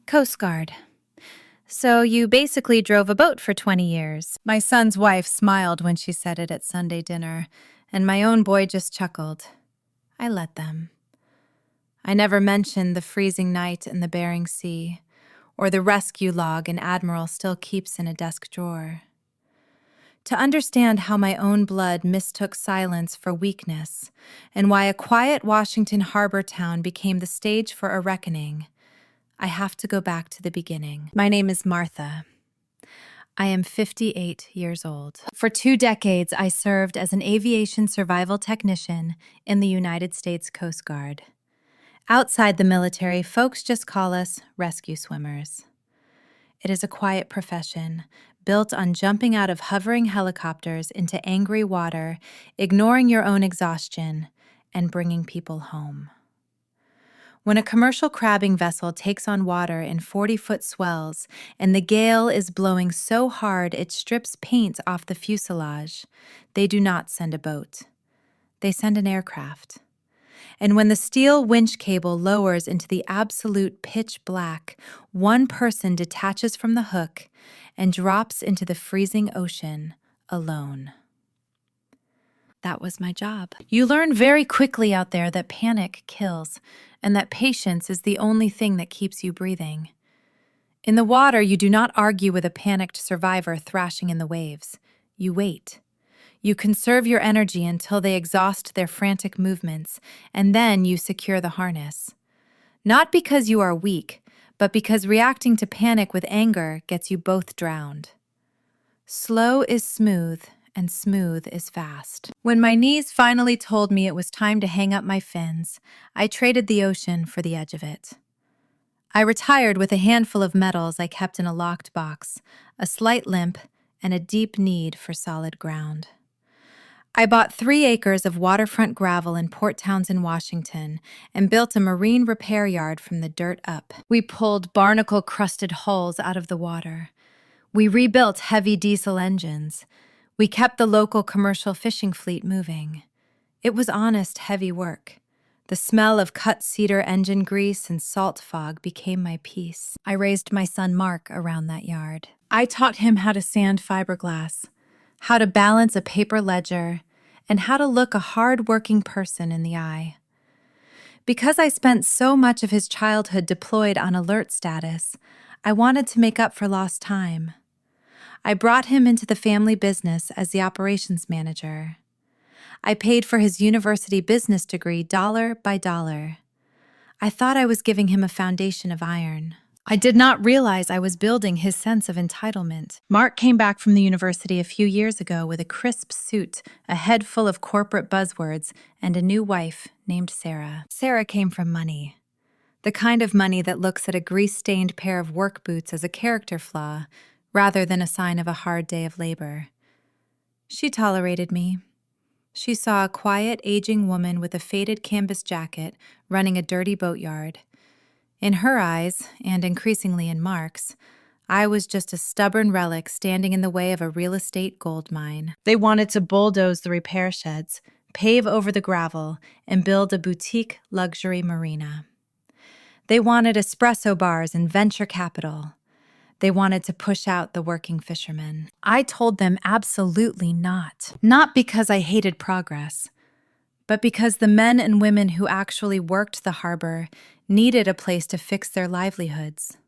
Coast Guard. So you basically drove a boat for 20 years. My son's wife smiled when she said it at Sunday dinner, and my own boy just chuckled. I let them. I never mentioned the freezing night in the Bering Sea, or the rescue log an Admiral still keeps in a desk drawer. To understand how my own blood mistook silence for weakness, and why a quiet Washington harbor town became the stage for a reckoning, I have to go back to the beginning. My name is Martha. I am 58 years old. For 2 decades, I served as an aviation survival technician in the United States Coast Guard. Outside the military, folks just call us rescue swimmers. It is a quiet profession, built on jumping out of hovering helicopters into angry water, ignoring your own exhaustion, and bringing people home. When a commercial crabbing vessel takes on water in 40-foot swells and the gale is blowing so hard it strips paint off the fuselage, they do not send a boat. They send an aircraft. And when the steel winch cable lowers into the absolute pitch black, one person detaches from the hook and drops into the freezing ocean alone. That was my job. You learn very quickly out there that panic kills, and that patience is the only thing that keeps you breathing. In the water, you do not argue with a panicked survivor thrashing in the waves. You wait. You conserve your energy until they exhaust their frantic movements, and then you secure the harness. Not because you are weak, but because reacting to panic with anger gets you both drowned. Slow is smooth, and smooth is fast. When my knees finally told me it was time to hang up my fins, I traded the ocean for the edge of it. I retired with a handful of medals I kept in a locked box, a slight limp, and a deep need for solid ground. I bought 3 acres of waterfront gravel in Port Townsend, Washington, and built a marine repair yard from the dirt up. We pulled barnacle-crusted hulls out of the water. We rebuilt heavy diesel engines. We kept the local commercial fishing fleet moving. It was honest, heavy work. The smell of cut cedar engine grease and salt fog became my peace. I raised my son Mark around that yard. I taught him how to sand fiberglass, how to balance a paper ledger, and how to look a hard-working person in the eye. Because I spent so much of his childhood deployed on alert status, I wanted to make up for lost time. I brought him into the family business as the operations manager. I paid for his university business degree dollar by dollar. I thought I was giving him a foundation of iron. I did not realize I was building his sense of entitlement. Mark came back from the university a few years ago with a crisp suit, a head full of corporate buzzwords, and a new wife named Sarah. Sarah came from money. The kind of money that looks at a grease-stained pair of work boots as a character flaw, rather than a sign of a hard day of labor. She tolerated me. She saw a quiet, aging woman with a faded canvas jacket running a dirty boatyard. In her eyes, and increasingly in Mark's, I was just a stubborn relic standing in the way of a real estate gold mine. They wanted to bulldoze the repair sheds, pave over the gravel, and build a boutique luxury marina. They wanted espresso bars and venture capital. They wanted to push out the working fishermen. I told them absolutely not. Not because I hated progress, but because the men and women who actually worked the harbor needed a place to fix their livelihoods.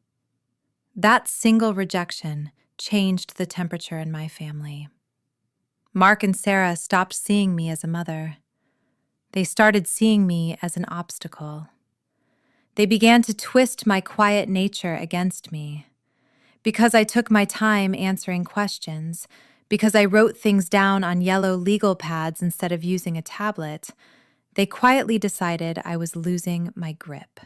That single rejection changed the temperature in my family. Mark and Sarah stopped seeing me as a mother. They started seeing me as an obstacle. They began to twist my quiet nature against me. Because I took my time answering questions, because I wrote things down on yellow legal pads instead of using a tablet, they quietly decided I was losing my grip.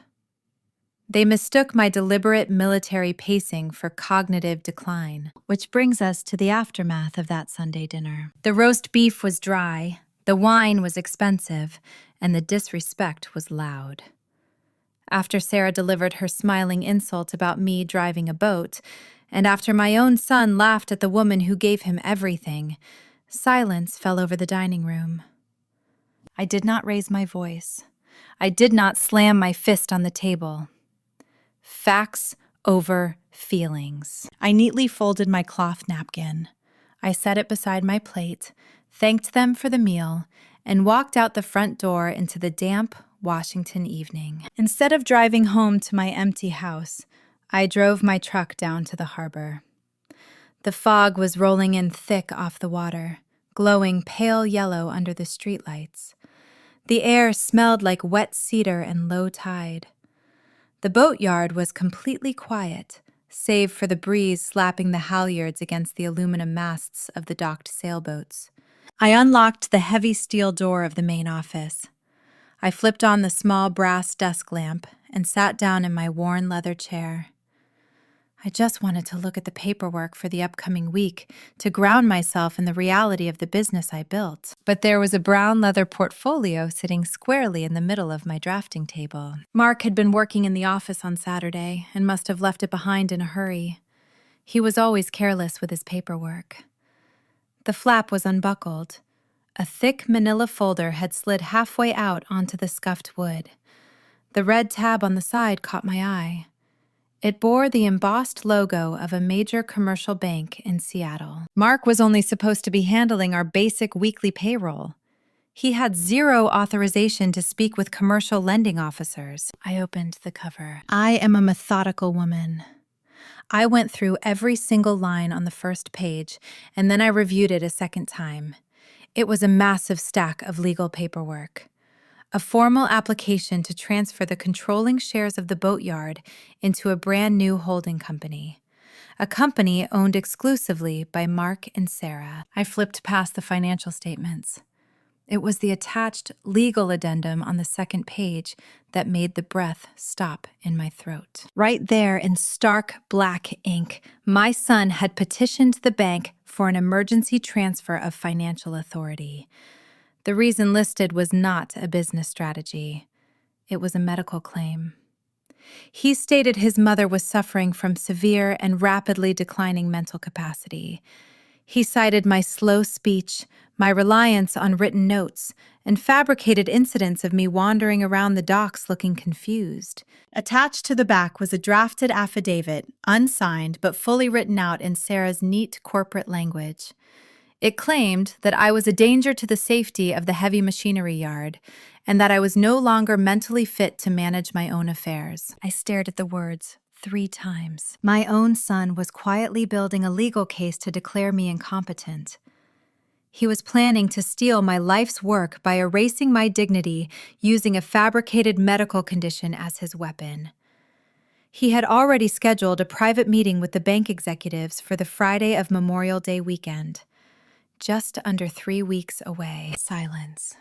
They mistook my deliberate military pacing for cognitive decline, which brings us to the aftermath of that Sunday dinner. The roast beef was dry, the wine was expensive, and the disrespect was loud. After Sarah delivered her smiling insult about me driving a boat, and after my own son laughed at the woman who gave him everything, silence fell over the dining room. I did not raise my voice. I did not slam my fist on the table. Facts over feelings. I neatly folded my cloth napkin. I set it beside my plate, thanked them for the meal, and walked out the front door into the damp Washington evening. Instead of driving home to my empty house, I drove my truck down to the harbor. The fog was rolling in thick off the water, glowing pale yellow under the streetlights. The air smelled like wet cedar and low tide. The boatyard was completely quiet, save for the breeze slapping the halyards against the aluminum masts of the docked sailboats. I unlocked the heavy steel door of the main office. I flipped on the small brass desk lamp and sat down in my worn leather chair. I just wanted to look at the paperwork for the upcoming week to ground myself in the reality of the business I built. But there was a brown leather portfolio sitting squarely in the middle of my drafting table. Mark had been working in the office on Saturday and must have left it behind in a hurry. He was always careless with his paperwork. The flap was unbuckled. A thick manila folder had slid halfway out onto the scuffed wood. The red tab on the side caught my eye. It bore the embossed logo of a major commercial bank in Seattle. Mark was only supposed to be handling our basic weekly payroll. He had zero authorization to speak with commercial lending officers. I opened the cover. I am a methodical woman. I went through every single line on the first page, and then I reviewed it a second time. It was a massive stack of legal paperwork. A formal application to transfer the controlling shares of the boatyard into a brand new holding company. A company owned exclusively by Mark and Sarah. I flipped past the financial statements. It was the attached legal addendum on the second page that made the breath stop in my throat. Right there in stark black ink, my son had petitioned the bank for an emergency transfer of financial authority. The reason listed was not a business strategy. It was a medical claim. He stated his mother was suffering from severe and rapidly declining mental capacity. He cited my slow speech, my reliance on written notes, and fabricated incidents of me wandering around the docks looking confused. Attached to the back was a drafted affidavit, unsigned but fully written out in Sarah's neat corporate language. It claimed that I was a danger to the safety of the heavy machinery yard, and that I was no longer mentally fit to manage my own affairs. I stared at the words 3 times. My own son was quietly building a legal case to declare me incompetent. He was planning to steal my life's work by erasing my dignity using a fabricated medical condition as his weapon. He had already scheduled a private meeting with the bank executives for the Friday of Memorial Day weekend. Just under 3 weeks away. Silence.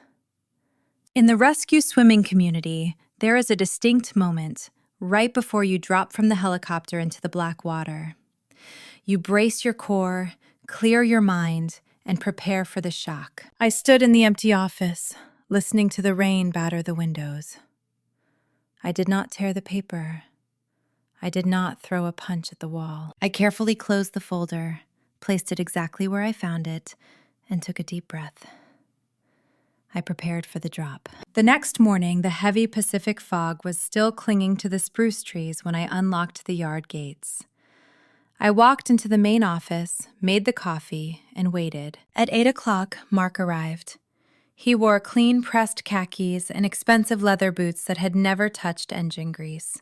In the rescue swimming community, there is a distinct moment right before you drop from the helicopter into the black water. You brace your core, clear your mind, and prepare for the shock. I stood in the empty office, listening to the rain batter the windows. I did not tear the paper. I did not throw a punch at the wall. I carefully closed the folder, placed it exactly where I found it, and took a deep breath. I prepared for the drop. The next morning, the heavy Pacific fog was still clinging to the spruce trees when I unlocked the yard gates. I walked into the main office, made the coffee, and waited. At 8 o'clock, Mark arrived. He wore clean-pressed khakis and expensive leather boots that had never touched engine grease.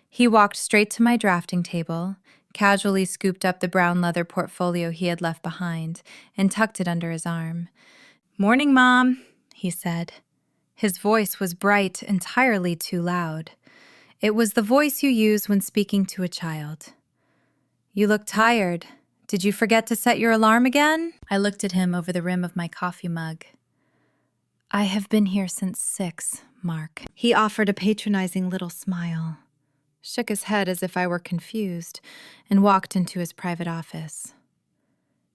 He walked straight to my drafting table, casually scooped up the brown leather portfolio he had left behind, and tucked it under his arm. "Morning, Mom," he said. His voice was bright, entirely too loud. It was the voice you use when speaking to a child. "You look tired. Did you forget to set your alarm again?" I looked at him over the rim of my coffee mug. "I have been here since 6, Mark." He offered a patronizing little smile, shook his head as if I were confused, and walked into his private office.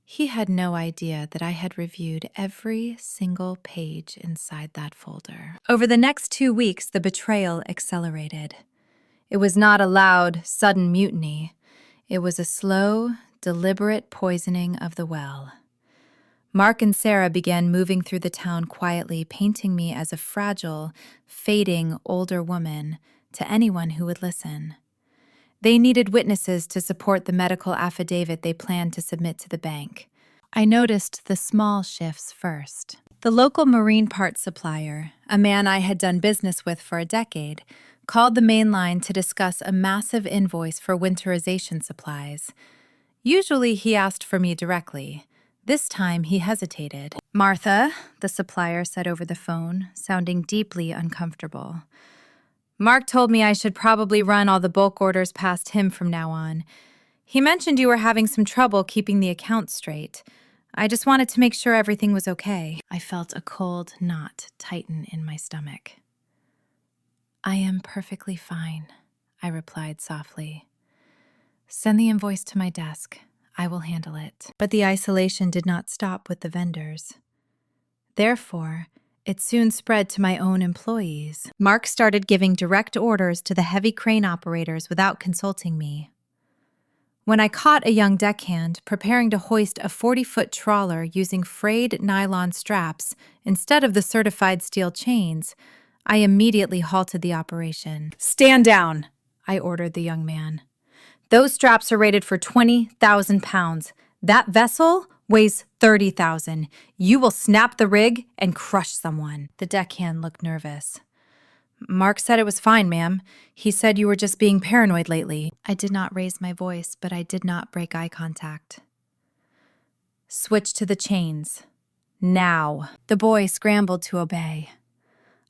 He had no idea that I had reviewed every single page inside that folder. Over the next 2 weeks, the betrayal accelerated. It was not a loud, sudden mutiny. It was a slow, deliberate poisoning of the well. Mark and Sarah began moving through the town quietly, painting me as a fragile, fading older woman to anyone who would listen. They needed witnesses to support the medical affidavit they planned to submit to the bank. I noticed the small shifts first. The local marine parts supplier, a man I had done business with for a decade, called the main line to discuss a massive invoice for winterization supplies. Usually he asked for me directly. This time he hesitated. "Martha," the supplier said over the phone, sounding deeply uncomfortable. "Mark told me I should probably run all the bulk orders past him from now on. He mentioned you were having some trouble keeping the accounts straight. I just wanted to make sure everything was okay." I felt a cold knot tighten in my stomach. "I am perfectly fine," I replied softly. "Send the invoice to my desk. I will handle it." But the isolation did not stop with the vendors. Therefore, it soon spread to my own employees. Mark started giving direct orders to the heavy crane operators without consulting me. When I caught a young deckhand preparing to hoist a 40-foot trawler using frayed nylon straps instead of the certified steel chains, I immediately halted the operation. "Stand down," I ordered the young man. "Those straps are rated for 20,000 pounds. That vessel weighs 30,000. You will snap the rig and crush someone." The deckhand looked nervous. "Mark said it was fine, ma'am. He said you were just being paranoid lately." I did not raise my voice, but I did not break eye contact. "Switch to the chains. Now." The boy scrambled to obey.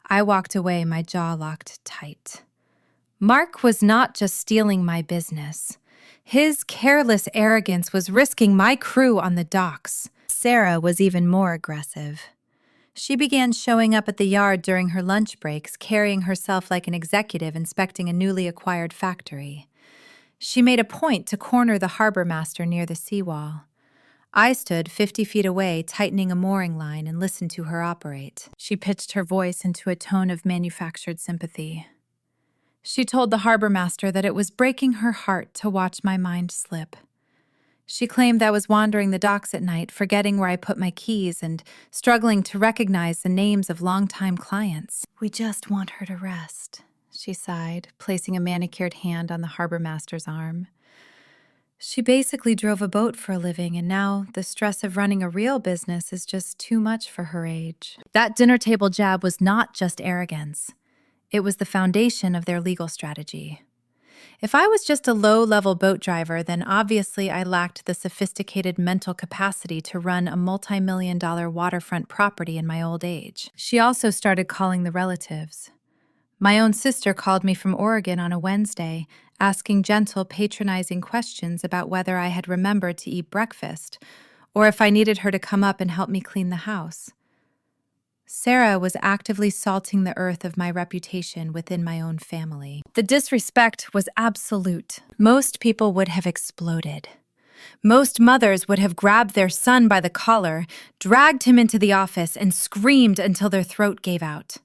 I walked away, my jaw locked tight. Mark was not just stealing my business. His careless arrogance was risking my crew on the docks. Sarah was even more aggressive. She began showing up at the yard during her lunch breaks, carrying herself like an executive inspecting a newly acquired factory. She made a point to corner the harbor master near the seawall. I stood 50 feet away, tightening a mooring line, and listened to her operate. She pitched her voice into a tone of manufactured sympathy. She told the harbor master that it was breaking her heart to watch my mind slip. She claimed I was wandering the docks at night, forgetting where I put my keys and struggling to recognize the names of longtime clients. "We just want her to rest," she sighed, placing a manicured hand on the harbor master's arm. She basically drove a boat for a living, and now the stress of running a real business is just too much for her age. That dinner table jab was not just arrogance. It was the foundation of their legal strategy. If I was just a low-level boat driver, then obviously I lacked the sophisticated mental capacity to run a multi-million-dollar waterfront property in my old age. She also started calling the relatives. My own sister called me from Oregon on a Wednesday, asking gentle, patronizing questions about whether I had remembered to eat breakfast, or if I needed her to come up and help me clean the house. Sarah was actively salting the earth of my reputation within my own family. The disrespect was absolute. Most people would have exploded. Most mothers would have grabbed their son by the collar, dragged him into the office, and screamed until their throat gave out.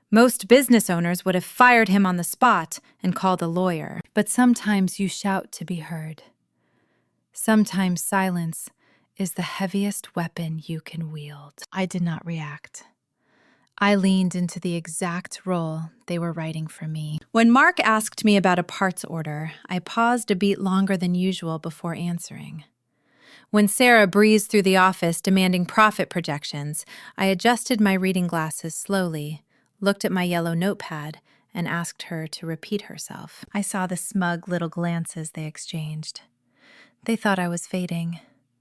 Most business owners would have fired him on the spot and called a lawyer. But sometimes you shout to be heard. Sometimes silence is the heaviest weapon you can wield. I did not react. I leaned into the exact role they were writing for me. When Mark asked me about a parts order, I paused a beat longer than usual before answering. When Sarah breezed through the office demanding profit projections, I adjusted my reading glasses slowly, looked at my yellow notepad, and asked her to repeat herself. I saw the smug little glances they exchanged. They thought I was fading.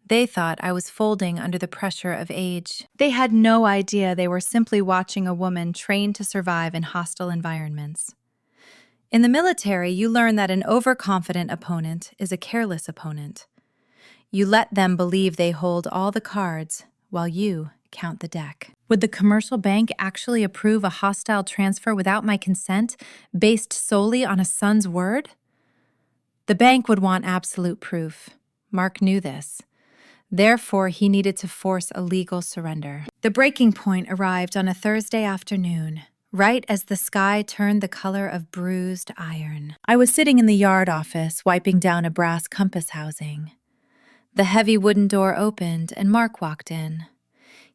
They thought I was folding under the pressure of age. They had no idea they were simply watching a woman trained to survive in hostile environments. In the military, you learn that an overconfident opponent is a careless opponent. You let them believe they hold all the cards while you count the deck. Would the commercial bank actually approve a hostile transfer without my consent, based solely on a son's word? The bank would want absolute proof. Mark knew this. Therefore, he needed to force a legal surrender. The breaking point arrived on a Thursday afternoon, right as the sky turned the color of bruised iron. I was sitting in the yard office, wiping down a brass compass housing. The heavy wooden door opened, and Mark walked in.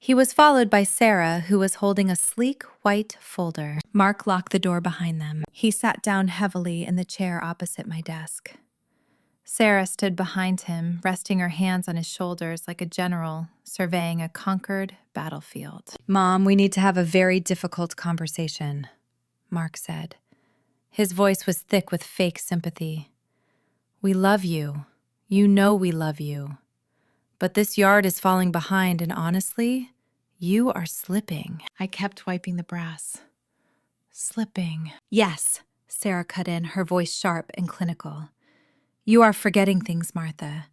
He was followed by Sarah, who was holding a sleek white folder. Mark locked the door behind them. He sat down heavily in the chair opposite my desk. Sarah stood behind him, resting her hands on his shoulders like a general surveying a conquered battlefield. "Mom, we need to have a very difficult conversation," Mark said. His voice was thick with fake sympathy. "We love you. You know we love you. But this yard is falling behind, and honestly, you are slipping." I kept wiping the brass. "Slipping." "Yes," Sarah cut in, her voice sharp and clinical. "You are forgetting things, Martha.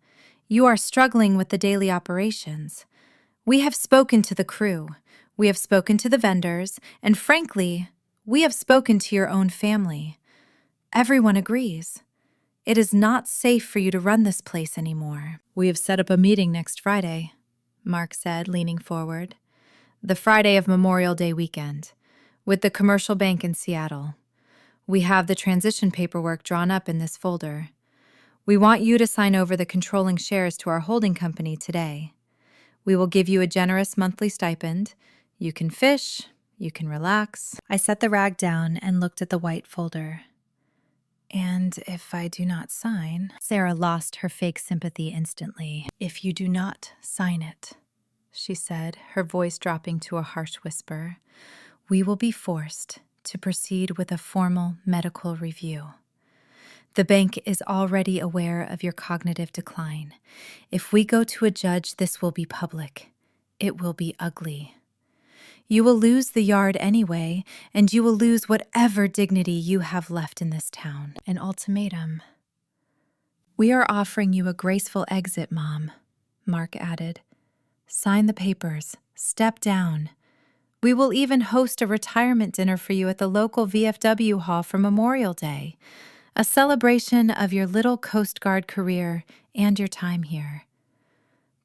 You are struggling with the daily operations. We have spoken to the crew. We have spoken to the vendors, and frankly, we have spoken to your own family. Everyone agrees. It is not safe for you to run this place anymore." "We have set up a meeting next Friday," Mark said, leaning forward. "The Friday of Memorial Day weekend, with the commercial bank in Seattle. We have the transition paperwork drawn up in this folder. We want you to sign over the controlling shares to our holding company today. We will give you a generous monthly stipend. You can fish, you can relax." I set the rag down and looked at the white folder. "And if I do not sign?" Sarah lost her fake sympathy instantly. "If you do not sign it," she said, her voice dropping to a harsh whisper, "we will be forced to proceed with a formal medical review. The bank is already aware of your cognitive decline. If we go to a judge, this will be public. It will be ugly. You will lose the yard anyway, and you will lose whatever dignity you have left in this town." An ultimatum. "We are offering you a graceful exit, Mom," Mark added. "Sign the papers. Step down. We will even host a retirement dinner for you at the local VFW hall for Memorial Day, a celebration of your little Coast Guard career and your time here.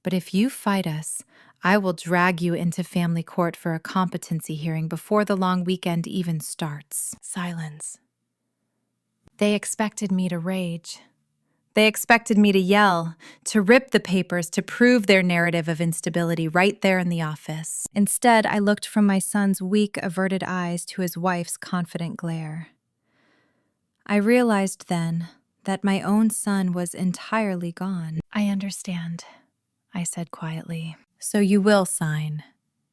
But if you fight us, I will drag you into family court for a competency hearing before the long weekend even starts." Silence. They expected me to rage. They expected me to yell, to rip the papers, to prove their narrative of instability right there in the office. Instead, I looked from my son's weak, averted eyes to his wife's confident glare. I realized then that my own son was entirely gone. "I understand," I said quietly. "So you will sign?"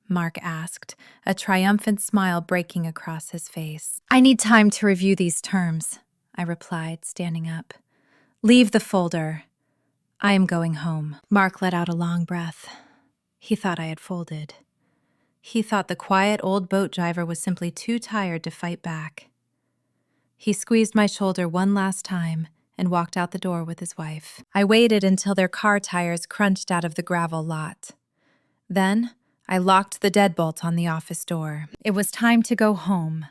Mark asked, a triumphant smile breaking across his face. "I need time to review these terms," I replied, standing up. "Leave the folder. I am going home." Mark let out a long breath. He thought I had folded. He thought the quiet old boat driver was simply too tired to fight back. He squeezed my shoulder one last time and walked out the door with his wife. I waited until their car tires crunched out of the gravel lot. Then I locked the deadbolt on the office door. It was time to go home,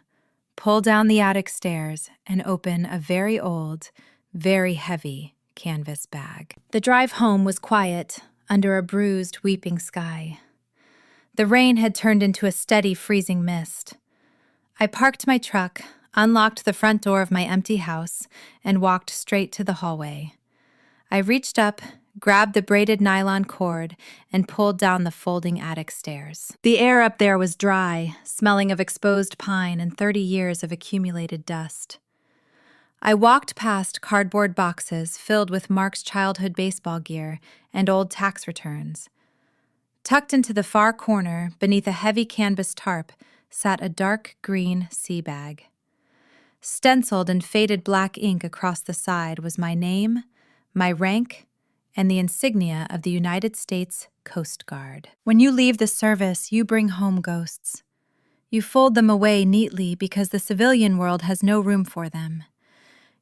pull down the attic stairs, and open a very old, very heavy canvas bag. The drive home was quiet under a bruised, weeping sky. The rain had turned into a steady, freezing mist. I parked my truck, unlocked the front door of my empty house, and walked straight to the hallway. I reached up, grabbed the braided nylon cord, and pulled down the folding attic stairs. The air up there was dry, smelling of exposed pine and 30 years of accumulated dust. I walked past cardboard boxes filled with Mark's childhood baseball gear and old tax returns. Tucked into the far corner, beneath a heavy canvas tarp, sat a dark green sea bag. Stenciled in faded black ink across the side was my name, my rank, and the insignia of the United States Coast Guard. When you leave the service, you bring home ghosts. You fold them away neatly because the civilian world has no room for them.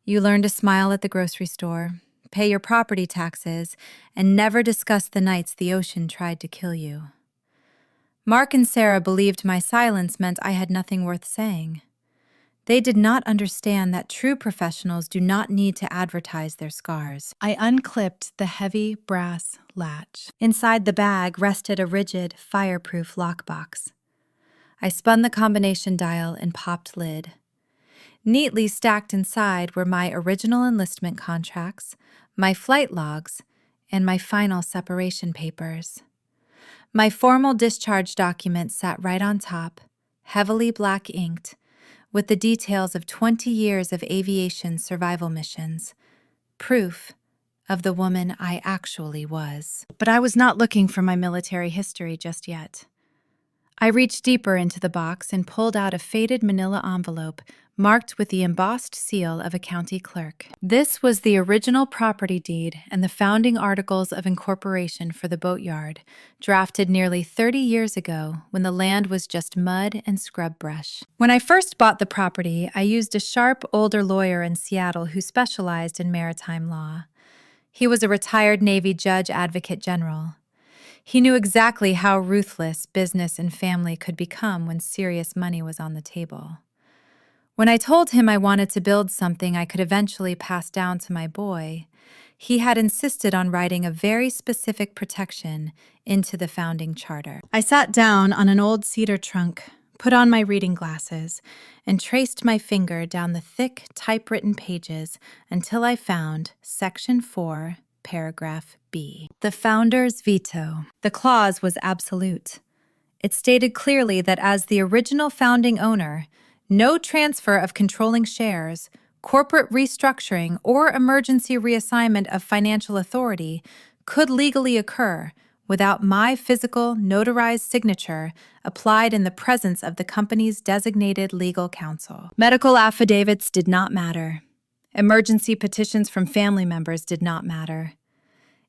You learn to smile at the grocery store, pay your property taxes, and never discuss the nights the ocean tried to kill you. Mark and Sarah believed my silence meant I had nothing worth saying. They did not understand that true professionals do not need to advertise their scars. I unclipped the heavy brass latch. Inside the bag rested a rigid, fireproof lockbox. I spun the combination dial and popped lid. Neatly stacked inside were my original enlistment contracts, my flight logs, and my final separation papers. My formal discharge document sat right on top, heavily black inked, with the details of 20 years of aviation survival missions. Proof of the woman I actually was. But I was not looking for my military history just yet. I reached deeper into the box and pulled out a faded manila envelope marked with the embossed seal of a county clerk. This was the original property deed and the founding articles of incorporation for the boatyard, drafted nearly 30 years ago when the land was just mud and scrub brush. When I first bought the property, I used a sharp, older lawyer in Seattle who specialized in maritime law. He was a retired Navy judge advocate general. He knew exactly how ruthless business and family could become when serious money was on the table. When I told him I wanted to build something I could eventually pass down to my boy, he had insisted on writing a very specific protection into the founding charter. I sat down on an old cedar trunk, put on my reading glasses, and traced my finger down the thick, typewritten pages until I found Section 4, Paragraph B. The founder's veto. The clause was absolute. It stated clearly that as the original founding owner, no transfer of controlling shares, corporate restructuring, or emergency reassignment of financial authority could legally occur without my physical, notarized signature applied in the presence of the company's designated legal counsel. Medical affidavits did not matter. Emergency petitions from family members did not matter.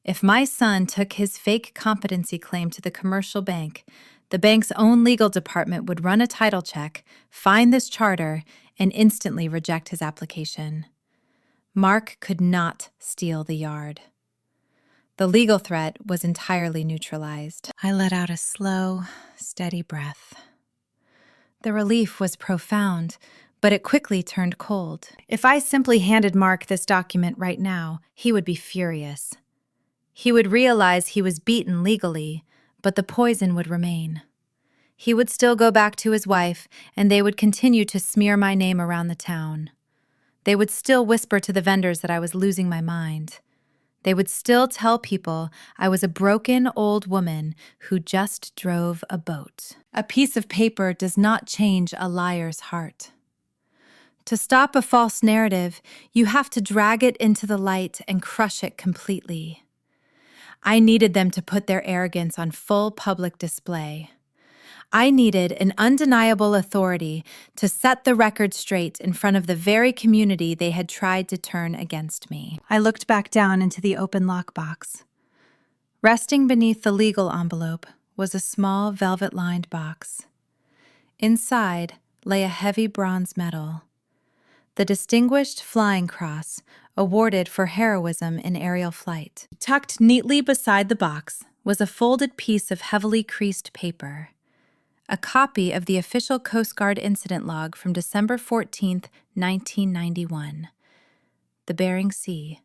If my son took his fake competency claim to the commercial bank, the bank's own legal department would run a title check, find this charter, and instantly reject his application. Mark could not steal the yard. The legal threat was entirely neutralized. I let out a slow, steady breath. The relief was profound, but it quickly turned cold. If I simply handed Mark this document right now, he would be furious. He would realize he was beaten legally, but the poison would remain. He would still go back to his wife, and they would continue to smear my name around the town. They would still whisper to the vendors that I was losing my mind. They would still tell people I was a broken old woman who just drove a boat. A piece of paper does not change a liar's heart. To stop a false narrative, you have to drag it into the light and crush it completely. I needed them to put their arrogance on full public display. I needed an undeniable authority to set the record straight in front of the very community they had tried to turn against me. I looked back down into the open lockbox. Resting beneath the legal envelope was a small velvet-lined box. Inside lay a heavy bronze medal, the Distinguished Flying Cross, awarded for heroism in aerial flight. Tucked neatly beside the box was a folded piece of heavily creased paper, a copy of the official Coast Guard incident log from December 14th, 1991. The Bering Sea,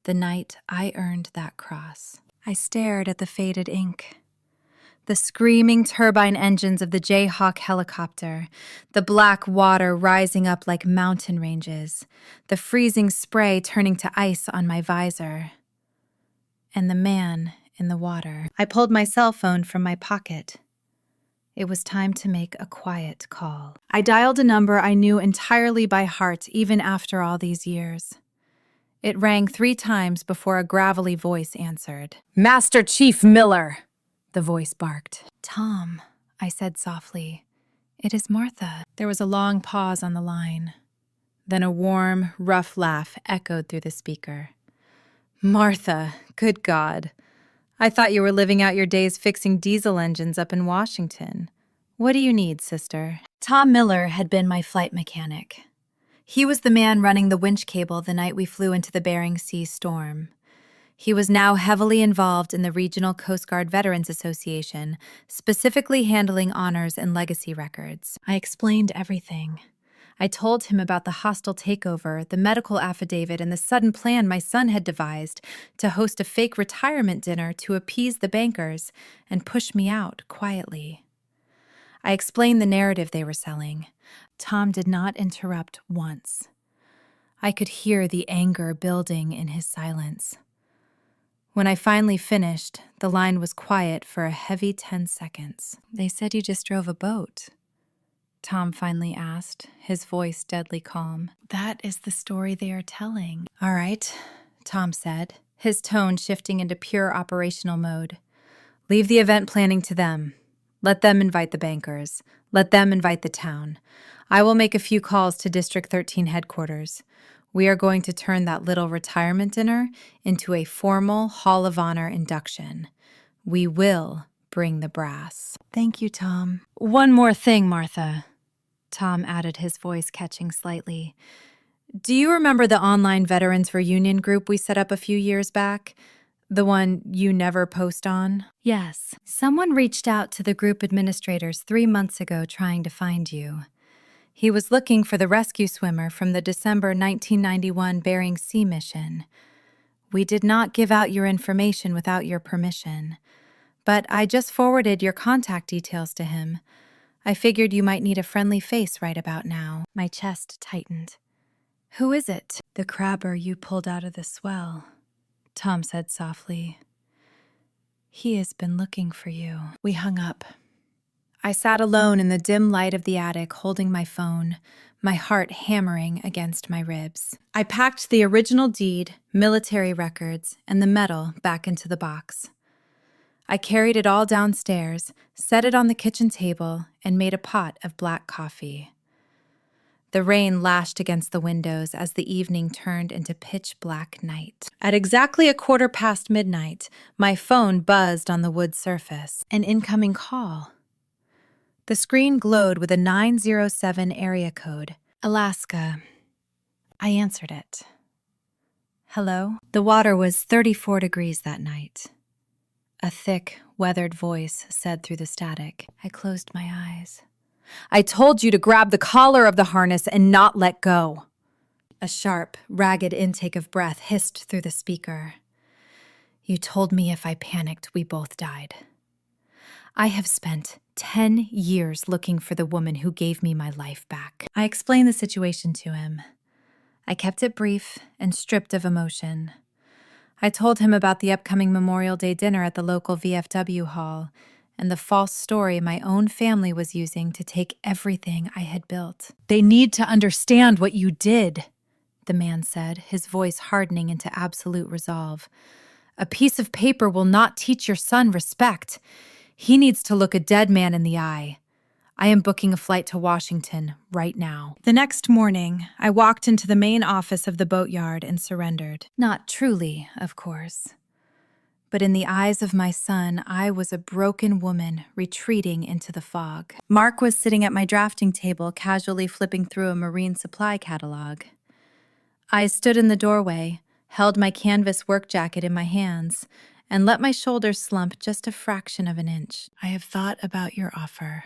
the night I earned that cross. I stared at the faded ink. The screaming turbine engines of the Jayhawk helicopter, the black water rising up like mountain ranges, the freezing spray turning to ice on my visor, and the man in the water. I pulled my cell phone from my pocket. It was time to make a quiet call. I dialed a number I knew entirely by heart even after all these years. It rang 3 times before a gravelly voice answered. "Master Chief Miller!" the voice barked. "Tom," I said softly. "It is Martha." There was a long pause on the line. Then a warm, rough laugh echoed through the speaker. "Martha, good God. I thought you were living out your days fixing diesel engines up in Washington. What do you need, sister?" Tom Miller had been my flight mechanic. He was the man running the winch cable the night we flew into the Bering Sea storm. He was now heavily involved in the Regional Coast Guard Veterans Association, specifically handling honors and legacy records. I explained everything. I told him about the hostile takeover, the medical affidavit, and the sudden plan my son had devised to host a fake retirement dinner to appease the bankers and push me out quietly. I explained the narrative they were selling. Tom did not interrupt once. I could hear the anger building in his silence. When I finally finished, the line was quiet for a heavy 10 seconds. "They said you just drove a boat," Tom finally asked, his voice deadly calm. "That is the story they are telling." "All right," Tom said, his tone shifting into pure operational mode. "Leave the event planning to them. Let them invite the bankers. Let them invite the town. I will make a few calls to District 13 headquarters. We are going to turn that little retirement dinner into a formal Hall of Honor induction. We will bring the brass." "Thank you, Tom." "One more thing, Martha," Tom added, his voice catching slightly. "Do you remember the online Veterans Reunion group we set up a few years back? The one you never post on?" "Yes. Someone reached out to the group administrators 3 months ago trying to find you. He was looking for the rescue swimmer from the December 1991 Bering Sea mission. We did not give out your information without your permission, but I just forwarded your contact details to him. I figured you might need a friendly face right about now." My chest tightened. "Who is it?" "The crabber you pulled out of the swell," Tom said softly. "He has been looking for you." We hung up. I sat alone in the dim light of the attic, holding my phone, my heart hammering against my ribs. I packed the original deed, military records, and the medal back into the box. I carried it all downstairs, set it on the kitchen table, and made a pot of black coffee. The rain lashed against the windows as the evening turned into pitch black night. At exactly midnight, midnight, my phone buzzed on the wood surface. An incoming call. The screen glowed with a 907 area code. Alaska. I answered it. "Hello?" The water was 34 degrees that night. A thick, weathered voice said through the static. I closed my eyes. "I told you to grab the collar of the harness and not let go." A sharp, ragged intake of breath hissed through the speaker. "You told me if I panicked, we both died. I have spent 10 years looking for the woman who gave me my life back." I explained the situation to him. I kept it brief and stripped of emotion. I told him about the upcoming Memorial Day dinner at the local VFW hall and the false story my own family was using to take everything I had built. "They need to understand what you did," the man said, his voice hardening into absolute resolve. "A piece of paper will not teach your son respect. He needs to look a dead man in the eye. I am booking a flight to Washington right now." The next morning, I walked into the main office of the boatyard and surrendered. Not truly, of course. But in the eyes of my son, I was a broken woman retreating into the fog. Mark was sitting at my drafting table, casually flipping through a marine supply catalog. I stood in the doorway, held my canvas work jacket in my hands, and let my shoulders slump just a fraction of an inch. "I have thought about your offer,"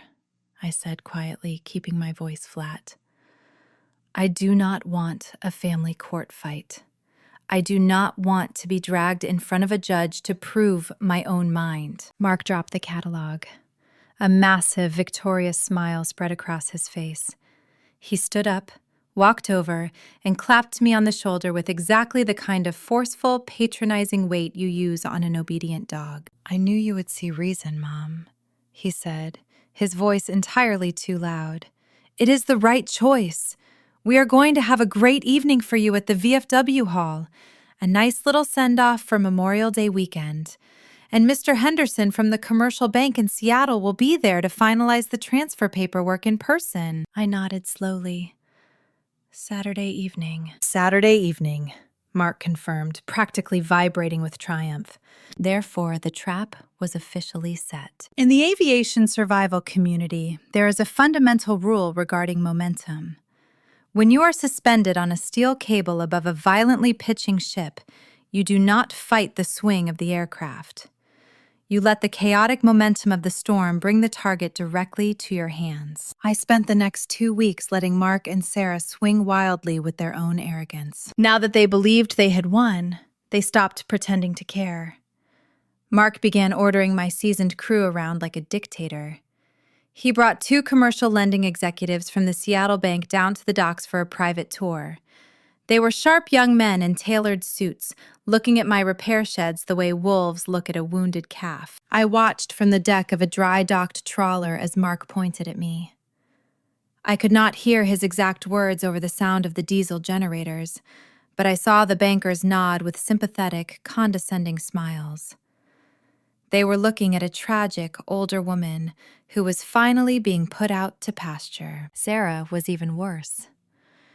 I said quietly, keeping my voice flat. "I do not want a family court fight. I do not want to be dragged in front of a judge to prove my own mind." Mark dropped the catalog. A massive, victorious smile spread across his face. He stood up, walked over, and clapped me on the shoulder with exactly the kind of forceful, patronizing weight you use on an obedient dog. "I knew you would see reason, Mom," he said, his voice entirely too loud. "It is the right choice. We are going to have a great evening for you at the VFW hall. A nice little send-off for Memorial Day weekend. And Mr. Henderson from the commercial bank in Seattle will be there to finalize the transfer paperwork in person." I nodded slowly. "Saturday evening." "Saturday evening," Mark confirmed, practically vibrating with triumph. Therefore, the trap was officially set. In the aviation survival community, there is a fundamental rule regarding momentum. When you are suspended on a steel cable above a violently pitching ship, you do not fight the swing of the aircraft. You let the chaotic momentum of the storm bring the target directly to your hands. I spent the next 2 weeks letting Mark and Sarah swing wildly with their own arrogance. Now that they believed they had won, they stopped pretending to care. Mark began ordering my seasoned crew around like a dictator. He brought 2 commercial lending executives from the Seattle bank down to the docks for a private tour. They were sharp young men in tailored suits, looking at my repair sheds the way wolves look at a wounded calf. I watched from the deck of a dry-docked trawler as Mark pointed at me. I could not hear his exact words over the sound of the diesel generators, but I saw the bankers nod with sympathetic, condescending smiles. They were looking at a tragic, older woman who was finally being put out to pasture. Sarah was even worse.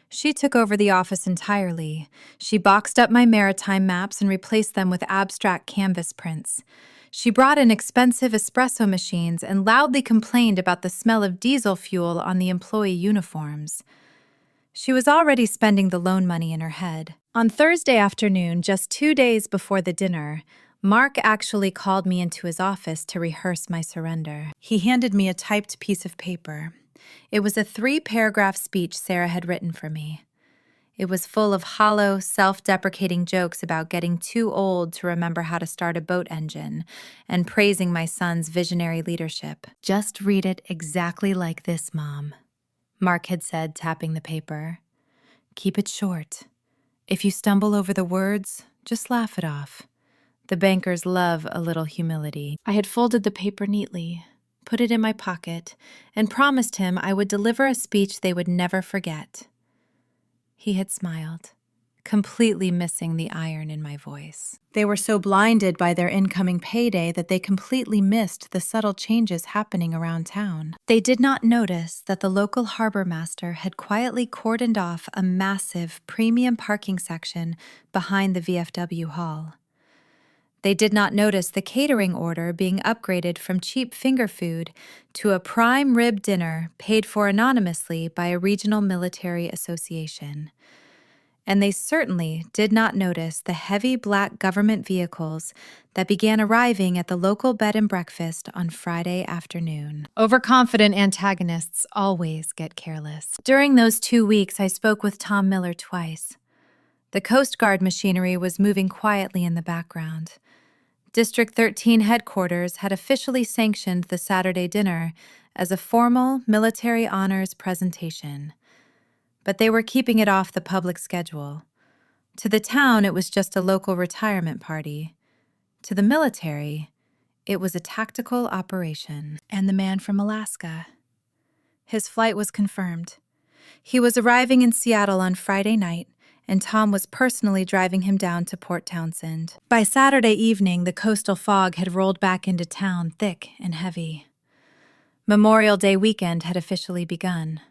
She took over the office entirely. She boxed up my maritime maps and replaced them with abstract canvas prints. She brought in expensive espresso machines and loudly complained about the smell of diesel fuel on the employee uniforms. She was already spending the loan money in her head. On Thursday afternoon, just 2 days before the dinner, Mark actually called me into his office to rehearse my surrender. He handed me a typed piece of paper. It was a 3-paragraph speech Sarah had written for me. It was full of hollow, self-deprecating jokes about getting too old to remember how to start a boat engine and praising my son's visionary leadership. "Just read it exactly like this, Mom," Mark had said, tapping the paper. "Keep it short. If you stumble over the words, just laugh it off. The bankers love a little humility." I had folded the paper neatly, put it in my pocket, and promised him I would deliver a speech they would never forget. He had smiled, completely missing the iron in my voice. They were so blinded by their incoming payday that they completely missed the subtle changes happening around town. They did not notice that the local harbor master had quietly cordoned off a massive premium parking section behind the VFW hall. They did not notice the catering order being upgraded from cheap finger food to a prime rib dinner paid for anonymously by a regional military association. And they certainly did not notice the heavy black government vehicles that began arriving at the local bed and breakfast on Friday afternoon. Overconfident antagonists always get careless. During those 2 weeks, I spoke with Tom Miller twice. The Coast Guard machinery was moving quietly in the background. District 13 headquarters had officially sanctioned the Saturday dinner as a formal military honors presentation. But they were keeping it off the public schedule. To the town, it was just a local retirement party. To the military, it was a tactical operation. And the man from Alaska. His flight was confirmed. He was arriving in Seattle on Friday night, and Tom was personally driving him down to Port Townsend. By Saturday evening, the coastal fog had rolled back into town thick and heavy. Memorial Day weekend had officially begun.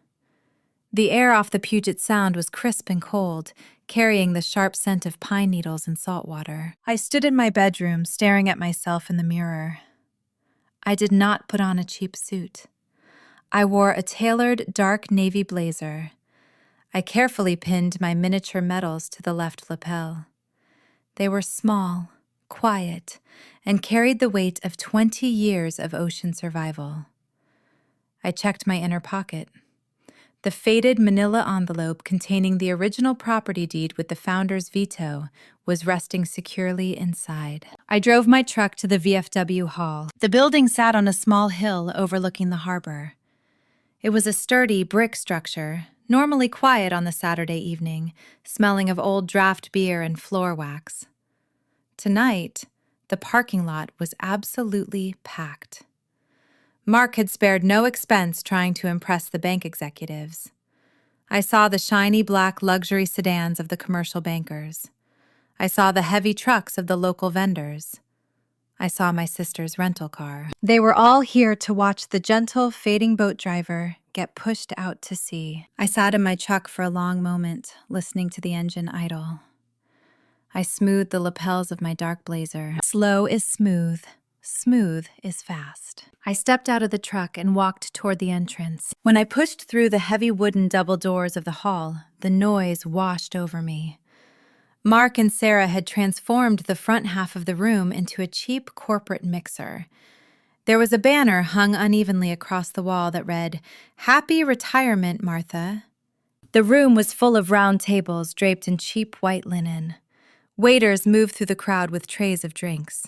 The air off the Puget Sound was crisp and cold, carrying the sharp scent of pine needles and salt water. I stood in my bedroom, staring at myself in the mirror. I did not put on a cheap suit. I wore a tailored dark navy blazer. I carefully pinned my miniature medals to the left lapel. They were small, quiet, and carried the weight of 20 years of ocean survival. I checked my inner pocket. The faded manila envelope containing the original property deed with the founder's veto was resting securely inside. I drove my truck to the VFW hall. The building sat on a small hill overlooking the harbor. It was a sturdy brick structure, normally quiet on the Saturday evening, smelling of old draft beer and floor wax. Tonight, the parking lot was absolutely packed. Mark had spared no expense trying to impress the bank executives. I saw the shiny black luxury sedans of the commercial bankers. I saw the heavy trucks of the local vendors. I saw my sister's rental car. They were all here to watch the gentle, fading boat driver get pushed out to sea. I sat in my truck for a long moment, listening to the engine idle. I smoothed the lapels of my dark blazer. Slow is smooth. Smooth is fast. I stepped out of the truck and walked toward the entrance. When I pushed through the heavy wooden double doors of the hall, the noise washed over me. Mark and Sarah had transformed the front half of the room into a cheap corporate mixer. There was a banner hung unevenly across the wall that read, "Happy Retirement, Martha." The room was full of round tables draped in cheap white linen. Waiters moved through the crowd with trays of drinks.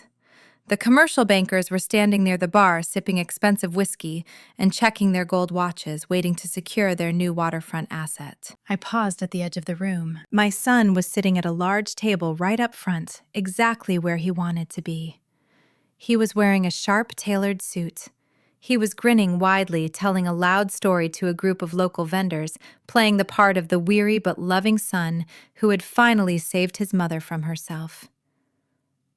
The commercial bankers were standing near the bar sipping expensive whiskey and checking their gold watches, waiting to secure their new waterfront asset. I paused at the edge of the room. My son was sitting at a large table right up front, exactly where he wanted to be. He was wearing a sharp, tailored suit. He was grinning widely, telling a loud story to a group of local vendors, playing the part of the weary but loving son who had finally saved his mother from herself.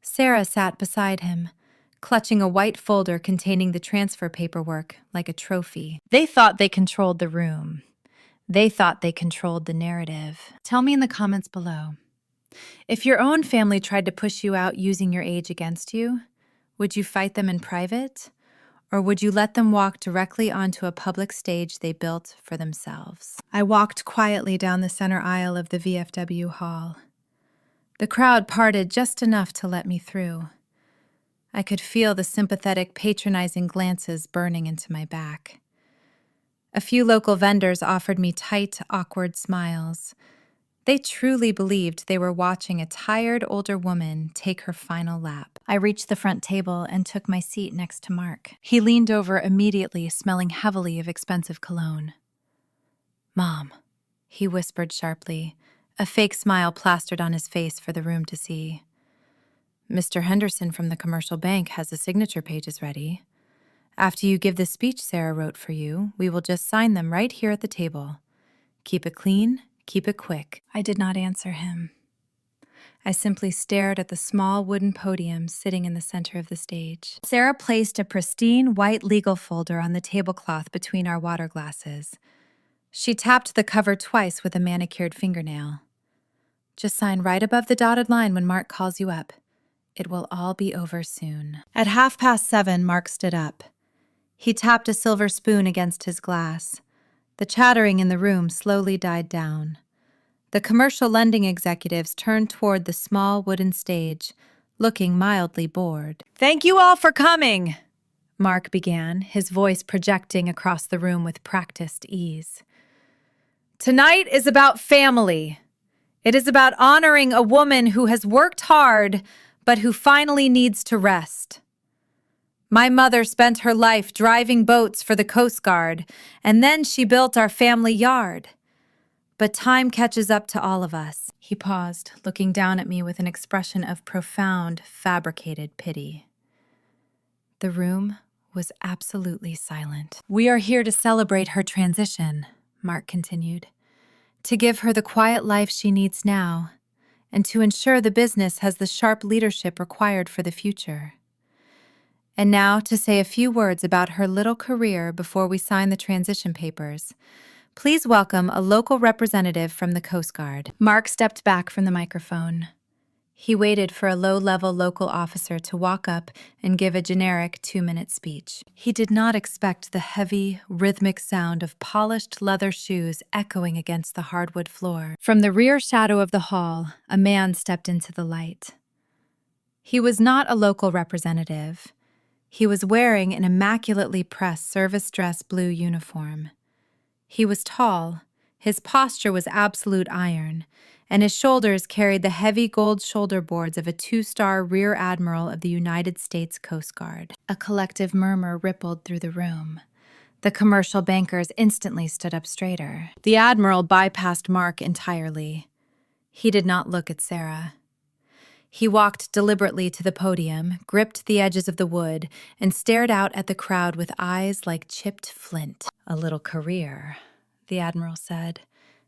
Sarah sat beside him, clutching a white folder containing the transfer paperwork like a trophy. They thought they controlled the room. They thought they controlled the narrative. Tell me in the comments below. If your own family tried to push you out using your age against you, would you fight them in private? Or would you let them walk directly onto a public stage they built for themselves? I walked quietly down the center aisle of the VFW hall. The crowd parted just enough to let me through. I could feel the sympathetic, patronizing glances burning into my back. A few local vendors offered me tight, awkward smiles. They truly believed they were watching a tired older woman take her final lap. I reached the front table and took my seat next to Mark. He leaned over immediately, smelling heavily of expensive cologne. "Mom," he whispered sharply, a fake smile plastered on his face for the room to see. "Mr. Henderson from the commercial bank has the signature pages ready. After you give the speech Sarah wrote for you, we will just sign them right here at the table. Keep it clean, keep it quick." I did not answer him. I simply stared at the small wooden podium sitting in the center of the stage. Sarah placed a pristine white legal folder on the tablecloth between our water glasses. She tapped the cover twice with a manicured fingernail. "Just sign right above the dotted line when Mark calls you up. It will all be over soon." At 7:30, Mark stood up. He tapped a silver spoon against his glass. The chattering in the room slowly died down. The commercial lending executives turned toward the small wooden stage, looking mildly bored. "Thank you all for coming," Mark began, his voice projecting across the room with practiced ease. "Tonight is about family. It is about honoring a woman who has worked hard, but who finally needs to rest. My mother spent her life driving boats for the Coast Guard, and then she built our family yard. But time catches up to all of us." He paused, looking down at me with an expression of profound, fabricated pity. The room was absolutely silent. "We are here to celebrate her transition," Mark continued, "to give her the quiet life she needs now, and to ensure the business has the sharp leadership required for the future. And now to say a few words about her little career before we sign the transition papers. Please welcome a local representative from the Coast Guard." Mark stepped back from the microphone. He waited for a low-level local officer to walk up and give a generic 2-minute speech. He did not expect the heavy, rhythmic sound of polished leather shoes echoing against the hardwood floor. From the rear shadow of the hall, a man stepped into the light. He was not a local representative. He was wearing an immaculately pressed service dress blue uniform. He was tall, his posture was absolute iron, and his shoulders carried the heavy gold shoulder boards of a 2-star Rear Admiral of the United States Coast Guard. A collective murmur rippled through the room. The commercial bankers instantly stood up straighter. The Admiral bypassed Mark entirely. He did not look at Sarah. He walked deliberately to the podium, gripped the edges of the wood, and stared out at the crowd with eyes like chipped flint. "A little career," the Admiral said.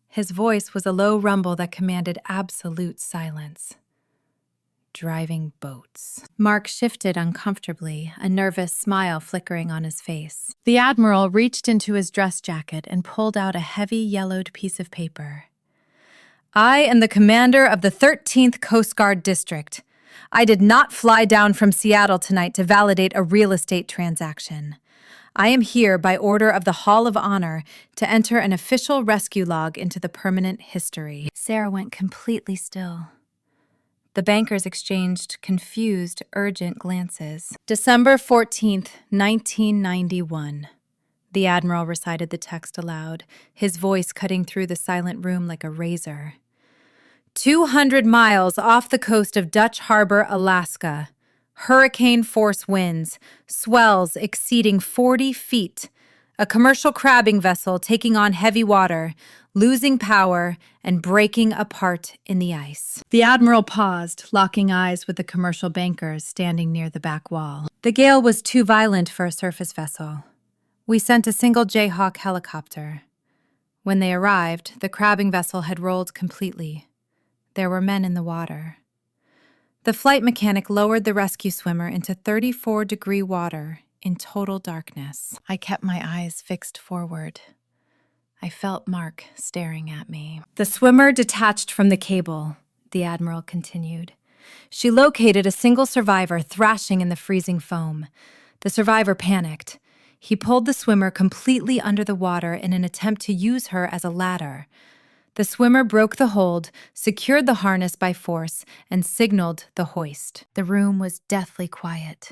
His voice was a low rumble that commanded absolute silence. "Driving boats." Mark shifted uncomfortably, a nervous smile flickering on his face. The Admiral reached into his dress jacket and pulled out a heavy yellowed piece of paper. "I am the commander of the 13th Coast Guard District. I did not fly down from Seattle tonight to validate a real estate transaction. I am here by order of the Hall of Honor to enter an official rescue log into the permanent history." Sarah went completely still. The bankers exchanged confused, urgent glances. "December 14th, 1991. The Admiral recited the text aloud, his voice cutting through the silent room like a razor. 200 miles off the coast of Dutch Harbor, Alaska. Hurricane-force winds, swells exceeding 40 feet, a commercial crabbing vessel taking on heavy water, losing power, and breaking apart in the ice. The Admiral paused, locking eyes with the commercial bankers standing near the back wall. The gale was too violent for a surface vessel. We sent a single Jayhawk helicopter. When they arrived, the crabbing vessel had rolled completely. There were men in the water. The flight mechanic lowered the rescue swimmer into 34-degree water in total darkness. I kept my eyes fixed forward. I felt Mark staring at me. The swimmer detached from the cable, the Admiral continued. She located a single survivor thrashing in the freezing foam. The survivor panicked. He pulled the swimmer completely under the water in an attempt to use her as a ladder. The swimmer broke the hold, secured the harness by force, and signaled the hoist. The room was deathly quiet.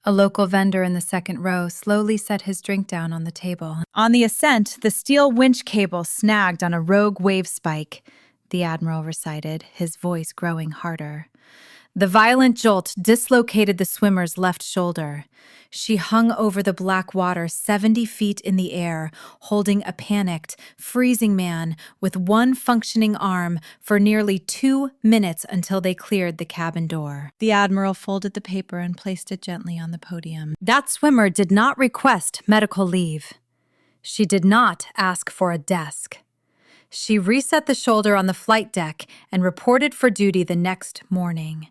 A local vendor in the second row slowly set his drink down on the table. On the ascent, the steel winch cable snagged on a rogue wave spike, the Admiral recited, his voice growing harder. The violent jolt dislocated the swimmer's left shoulder. She hung over the black water 70 feet in the air, holding a panicked, freezing man with one functioning arm for nearly 2 minutes until they cleared the cabin door. The Admiral folded the paper and placed it gently on the podium. That swimmer did not request medical leave. She did not ask for a desk. She reset the shoulder on the flight deck and reported for duty the next morning.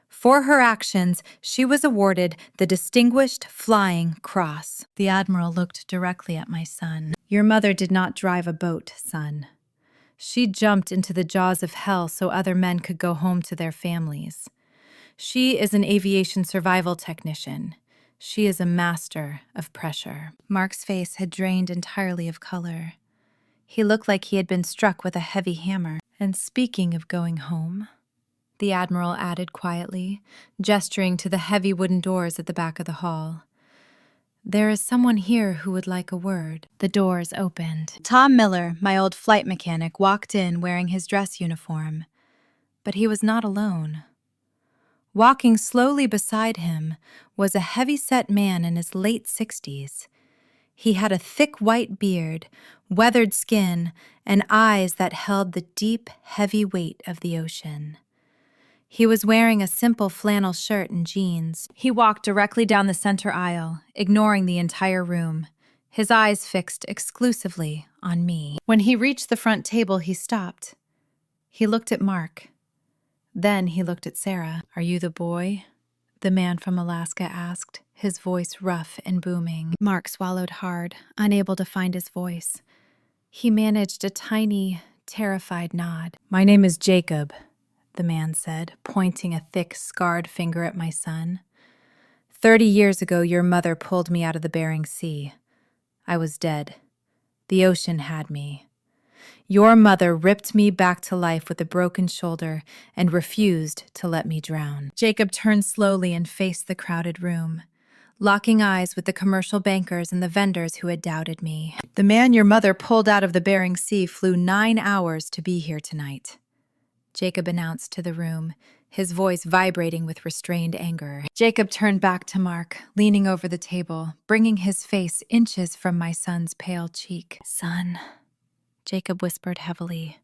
For her actions, she was awarded the Distinguished Flying Cross. The Admiral looked directly at my son. Your mother did not drive a boat, son. She jumped into the jaws of hell so other men could go home to their families. She is an aviation survival technician. She is a master of pressure. Mark's face had drained entirely of color. He looked like he had been struck with a heavy hammer. And speaking of going home, the Admiral added quietly, gesturing to the heavy wooden doors at the back of the hall. There is someone here who would like a word. The doors opened. Tom Miller, my old flight mechanic, walked in wearing his dress uniform. But he was not alone. Walking slowly beside him was a heavy-set man in his late 60s. He had a thick white beard, weathered skin, and eyes that held the deep, heavy weight of the ocean. He was wearing a simple flannel shirt and jeans. He walked directly down the center aisle, ignoring the entire room, his eyes fixed exclusively on me. When he reached the front table, he stopped. He looked at Mark. Then he looked at Sarah. "Are you the boy?" the man from Alaska asked, his voice rough and booming. Mark swallowed hard, unable to find his voice. He managed a tiny, terrified nod. "My name is Jacob," the man said, pointing a thick, scarred finger at my son. 30 years ago, your mother pulled me out of the Bering Sea. I was dead. The ocean had me. Your mother ripped me back to life with a broken shoulder and refused to let me drown." Jacob turned slowly and faced the crowded room, locking eyes with the commercial bankers and the vendors who had doubted me. "The man your mother pulled out of the Bering Sea flew 9 hours to be here tonight," Jacob announced to the room, his voice vibrating with restrained anger. Jacob turned back to Mark, leaning over the table, bringing his face inches from my son's pale cheek. "Son," Jacob whispered heavily,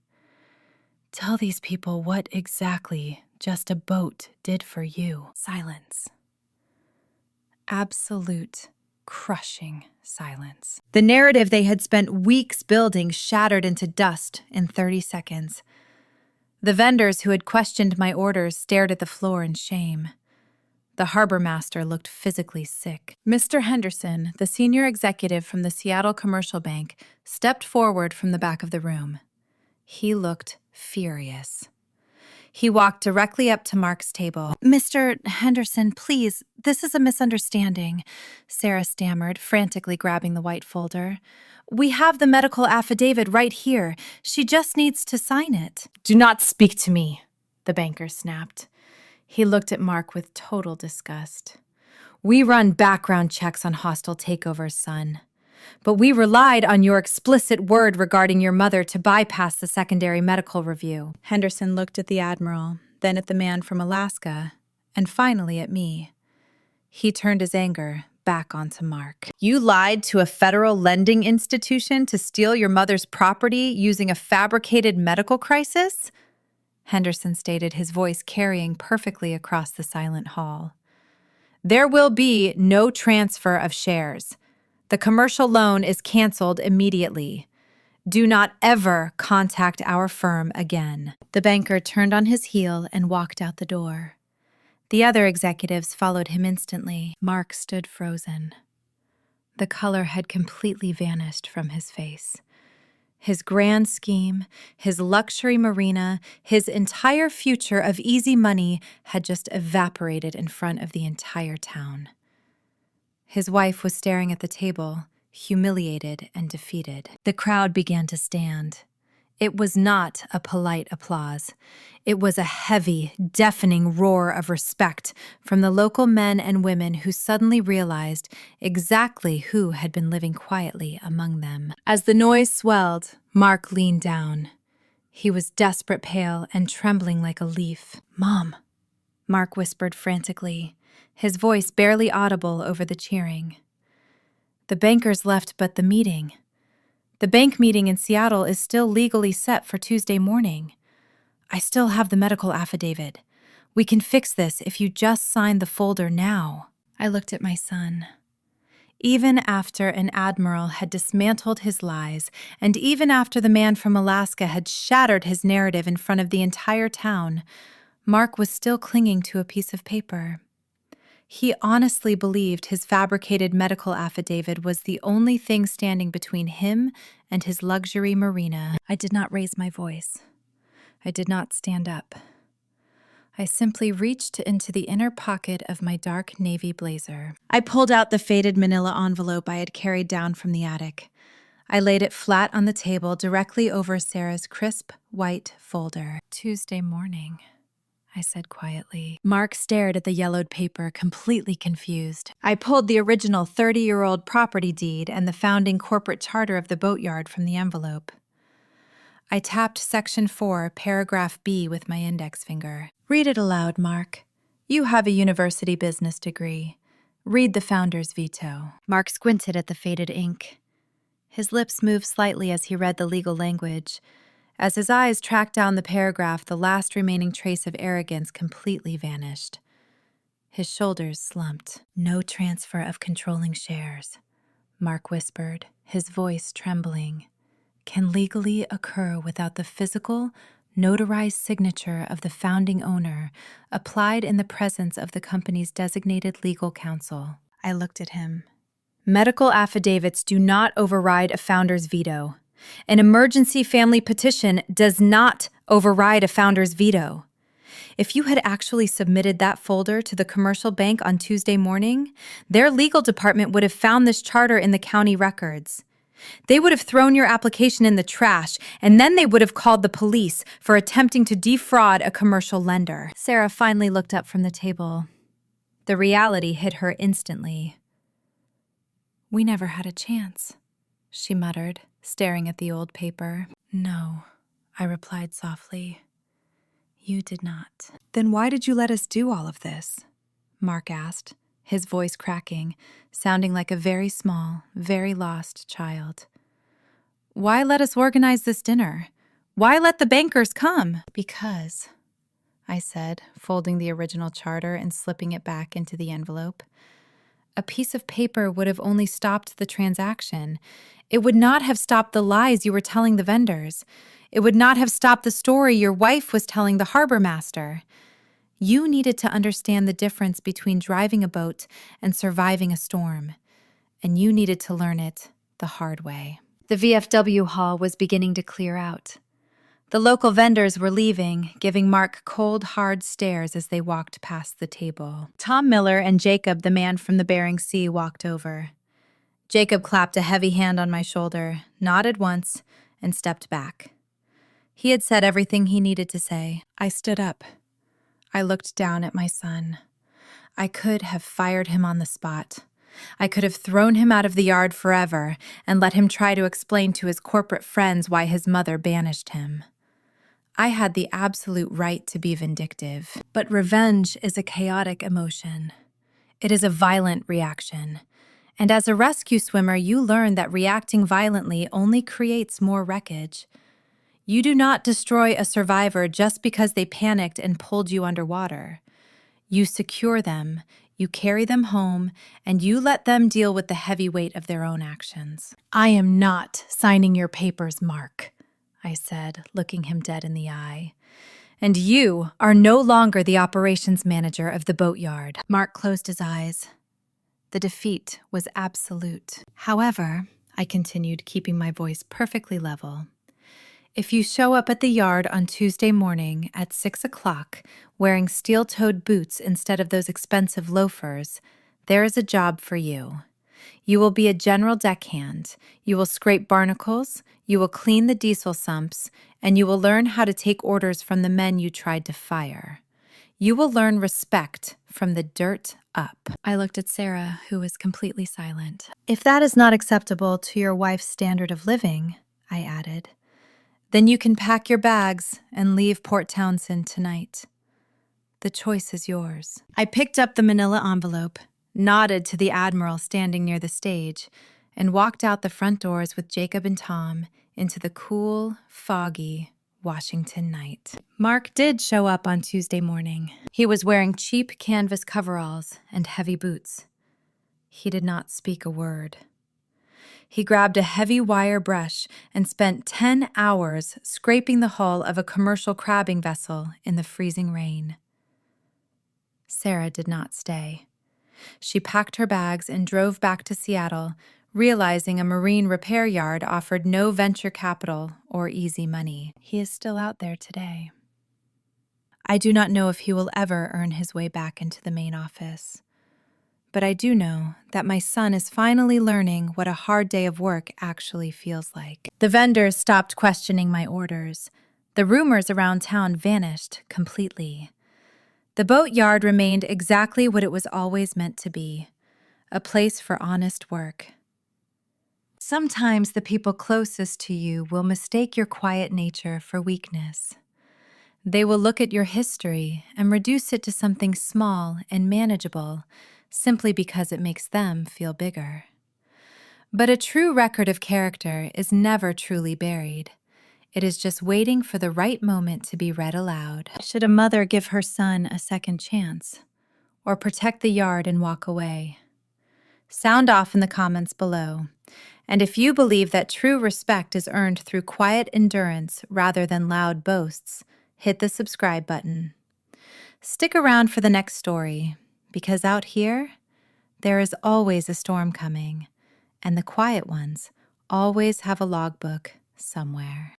"tell these people what exactly just a boat did for you." Silence. Absolute, crushing silence. The narrative they had spent weeks building shattered into dust in 30 seconds. The vendors who had questioned my orders stared at the floor in shame. The harbor master looked physically sick. Mr. Henderson, the senior executive from the Seattle Commercial Bank, stepped forward from the back of the room. He looked furious. He walked directly up to Mark's table. "Mr. Henderson, please, this is a misunderstanding," Sarah stammered, frantically grabbing the white folder. "We have the medical affidavit right here. She just needs to sign it." "Do not speak to me," the banker snapped. He looked at Mark with total disgust. "We run background checks on hostile takeovers, son. But we relied on your explicit word regarding your mother to bypass the secondary medical review." Henderson looked at the Admiral, then at the man from Alaska, and finally at me. He turned his anger back onto Mark. You lied to a federal lending institution to steal your mother's property using a fabricated medical crisis? Henderson stated, his voice carrying perfectly across the silent hall. There will be no transfer of shares. The commercial loan is canceled immediately. Do not ever contact our firm again. The banker turned on his heel and walked out the door. The other executives followed him instantly. Mark stood frozen. The color had completely vanished from his face. His grand scheme, his luxury marina, his entire future of easy money had just evaporated in front of the entire town. His wife was staring at the table, humiliated and defeated. The crowd began to stand. It was not a polite applause. It was a heavy, deafening roar of respect from the local men and women who suddenly realized exactly who had been living quietly among them. As the noise swelled, Mark leaned down. He was desperate pale and trembling like a leaf. "Mom," Mark whispered frantically, his voice barely audible over the cheering. The bankers left, but the meeting. The bank meeting in Seattle is still legally set for Tuesday morning. I still have the medical affidavit. We can fix this if you just sign the folder now. I looked at my son. Even after an admiral had dismantled his lies, and even after the man from Alaska had shattered his narrative in front of the entire town, Mark was still clinging to a piece of paper. He honestly believed his fabricated medical affidavit was the only thing standing between him and his luxury marina. I did not raise my voice. I did not stand up. I simply reached into the inner pocket of my dark navy blazer. I pulled out the faded manila envelope I had carried down from the attic. I laid it flat on the table directly over Sarah's crisp, white folder. Tuesday morning, I said quietly. Mark stared at the yellowed paper, completely confused. I pulled the original 30-year-old property deed and the founding corporate charter of the boatyard from the envelope. I tapped Section 4, Paragraph B with my index finger. Read it aloud, Mark. You have a university business degree. Read the founder's veto. Mark squinted at the faded ink. His lips moved slightly as he read the legal language. As his eyes tracked down the paragraph, the last remaining trace of arrogance completely vanished. His shoulders slumped. No transfer of controlling shares, Mark whispered, his voice trembling, can legally occur without the physical, notarized signature of the founding owner applied in the presence of the company's designated legal counsel. I looked at him. Medical affidavits do not override a founder's veto. An emergency family petition does not override a founder's veto. If you had actually submitted that folder to the commercial bank on Tuesday morning, their legal department would have found this charter in the county records. They would have thrown your application in the trash, and then they would have called the police for attempting to defraud a commercial lender. Sarah finally looked up from the table. The reality hit her instantly. We never had a chance, she muttered, staring at the old paper. No, I replied softly. You did not. Then why did you let us do all of this? Mark asked, his voice cracking, sounding like a very small, very lost child. Why let us organize this dinner? Why let the bankers come? Because, I said, folding the original charter and slipping it back into the envelope. A piece of paper would have only stopped the transaction. It would not have stopped the lies you were telling the vendors. It would not have stopped the story your wife was telling the harbor master. You needed to understand the difference between driving a boat and surviving a storm, and you needed to learn it the hard way. The VFW hall was beginning to clear out. The local vendors were leaving, giving Mark cold, hard stares as they walked past the table. Tom Miller and Jacob, the man from the Bering Sea, walked over. Jacob clapped a heavy hand on my shoulder, nodded once, and stepped back. He had said everything he needed to say. I stood up. I looked down at my son. I could have fired him on the spot. I could have thrown him out of the yard forever and let him try to explain to his corporate friends why his mother banished him. I had the absolute right to be vindictive. But revenge is a chaotic emotion. It is a violent reaction. And as a rescue swimmer, you learn that reacting violently only creates more wreckage. You do not destroy a survivor just because they panicked and pulled you underwater. You secure them, you carry them home, and you let them deal with the heavy weight of their own actions. I am not signing your papers, Mark, I said, looking him dead in the eye. And you are no longer the operations manager of the boatyard. Mark closed his eyes. The defeat was absolute. However, I continued, keeping my voice perfectly level, if you show up at the yard on Tuesday morning at 6 o'clock wearing steel-toed boots instead of those expensive loafers, there is a job for you. You will be a general deckhand. You will scrape barnacles, you will clean the diesel sumps, and you will learn how to take orders from the men you tried to fire. You will learn respect from the dirt up. I looked at Sarah, who was completely silent. If that is not acceptable to your wife's standard of living, I added, then you can pack your bags and leave Port Townsend tonight. The choice is yours. I picked up the manila envelope, nodded to the Admiral standing near the stage, and walked out the front doors with Jacob and Tom into the cool, foggy Washington night. Mark did show up on Tuesday morning. He was wearing cheap canvas coveralls and heavy boots. He did not speak a word. He grabbed a heavy wire brush and spent 10 hours scraping the hull of a commercial crabbing vessel in the freezing rain. Sarah did not stay. She packed her bags and drove back to Seattle, realizing a marine repair yard offered no venture capital or easy money. He is still out there today. I do not know if he will ever earn his way back into the main office. But I do know that my son is finally learning what a hard day of work actually feels like. The vendors stopped questioning my orders. The rumors around town vanished completely. The boatyard remained exactly what it was always meant to be, a place for honest work. Sometimes the people closest to you will mistake your quiet nature for weakness. They will look at your history and reduce it to something small and manageable, simply because it makes them feel bigger. But a true record of character is never truly buried. It is just waiting for the right moment to be read aloud. Should a mother give her son a second chance? Or protect the yard and walk away? Sound off in the comments below. And if you believe that true respect is earned through quiet endurance rather than loud boasts, hit the subscribe button. Stick around for the next story, because out here, there is always a storm coming, and the quiet ones always have a logbook somewhere.